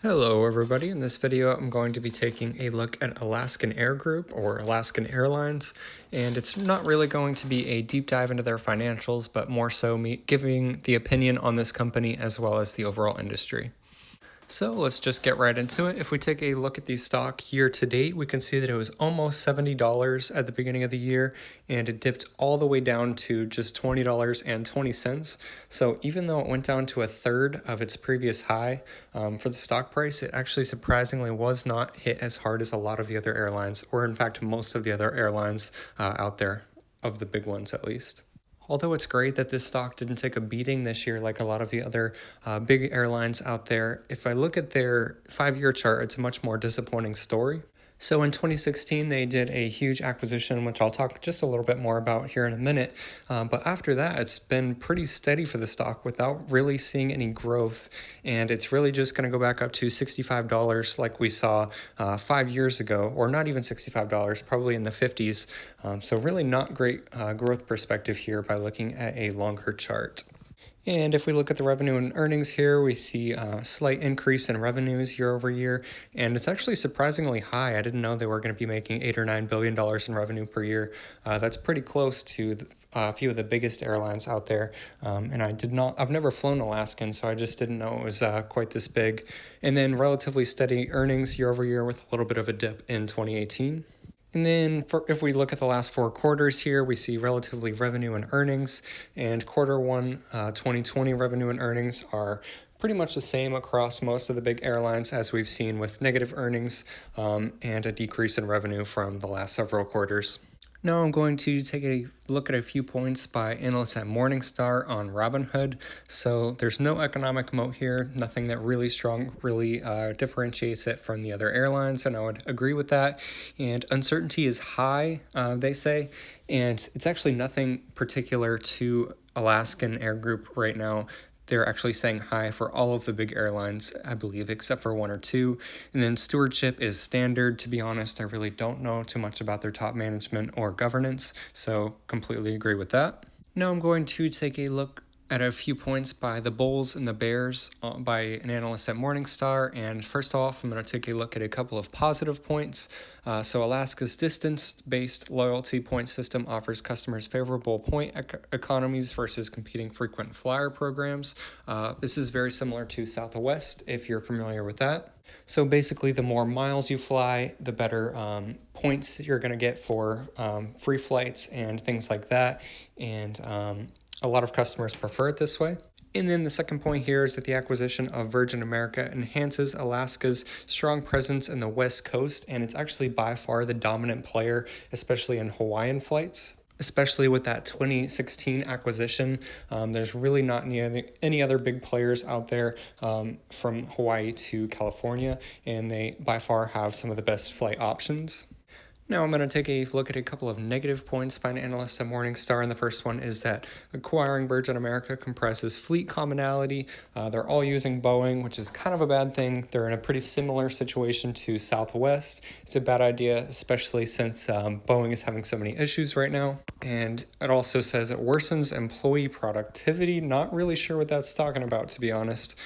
Hello everybody, in this video I'm going to be taking a look at Alaskan Air Group or Alaskan Airlines, and it's not really going to be a deep dive into their financials, but more so me giving the opinion on this company as well as the overall industry. So let's just get right into it. If we take a look at the stock year to date, we can see that it was almost $70 at the beginning of the year, and it dipped all the way down to just $20.20. So even though it went down to a third of its previous high for the stock price, it actually surprisingly was not hit as hard as a lot of the other airlines, or in fact most of the other airlines out there, of the big ones at least. Although it's great that this stock didn't take a beating this year like a lot of the other big airlines out there, if I look at their 5-year chart, it's a much more disappointing story. So in 2016, they did a huge acquisition, which I'll talk just a little bit more about here in a minute. But after that, it's been pretty steady for the stock without really seeing any growth. And it's really just going to go back up to $65 like we saw 5 years ago, or not even $65, probably in the 50s. So really not great growth perspective here by looking at a longer chart. And if we look at the revenue and earnings here, we see a slight increase in revenues year over year, and it's actually surprisingly high. I didn't know they were going to be making $8 or $9 billion in revenue per year. That's pretty close to a few of the biggest airlines out there. And I've never flown Alaskan, so I just didn't know it was quite this big. And then relatively steady earnings year over year with a little bit of a dip in 2018. And then if we look at the last 4 quarters here, we see relatively revenue and earnings, and quarter 1 2020 revenue and earnings are pretty much the same across most of the big airlines, as we've seen, with negative earnings and a decrease in revenue from the last several quarters. Now I'm going to take a look at a few points by analysts at Morningstar on Robinhood. So there's no economic moat here, nothing that really differentiates it from the other airlines, and I would agree with that. And uncertainty is high, they say, and it's actually nothing particular to Alaskan Air Group right now. They're actually saying high for all of the big airlines, I believe, except for 1 or 2. And then stewardship is standard. To be honest, I really don't know too much about their top management or governance, so completely agree with that. Now I'm going to take a look at a few points by the Bulls and the Bears by an analyst at Morningstar. And first off, I'm going to take a look at a couple of positive points. So Alaska's distance-based loyalty point system offers customers favorable point economies versus competing frequent flyer programs. This is very similar to Southwest, if you're familiar with that. So basically, the more miles you fly, the better points you're going to get for free flights and things like that. And a lot of customers prefer it this way. And then the second point here is that the acquisition of Virgin America enhances Alaska's strong presence in the West Coast, and it's actually by far the dominant player, especially in Hawaiian flights. Especially with that 2016 acquisition, there's really not any other big players out there from Hawaii to California, and they by far have some of the best flight options. Now I'm going to take a look at a couple of negative points by an analyst at Morningstar, and the first one is that acquiring Virgin America comprises fleet commonality. They're all using Boeing, which is kind of a bad thing. They're in a pretty similar situation to Southwest. It's a bad idea, especially since Boeing is having so many issues right now. And it also says it worsens employee productivity. Not really sure what that's talking about, to be honest.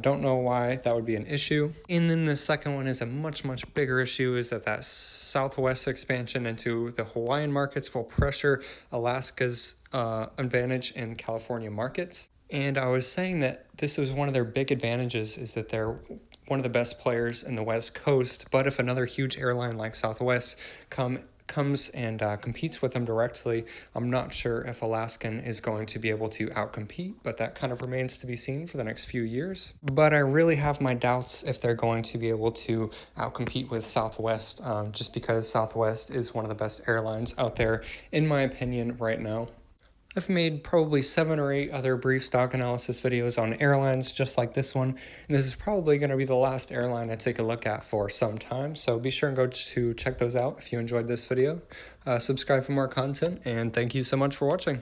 Don't know why that would be an issue. And then the second one is a much bigger issue, is that Southwest expansion into the Hawaiian markets will pressure Alaska's advantage in California markets. And I was saying that this was one of their big advantages, is that they're one of the best players in the West Coast. But if another huge airline like Southwest comes and competes with them directly, I'm not sure if Alaskan is going to be able to outcompete, but that kind of remains to be seen for the next few years. But I really have my doubts if they're going to be able to outcompete with Southwest, just because Southwest is one of the best airlines out there, in my opinion, right now. I've made probably 7 or 8 other brief stock analysis videos on airlines just like this one, and this is probably going to be the last airline I take a look at for some time, so be sure and go to check those out if you enjoyed this video. Subscribe for more content, and thank you so much for watching.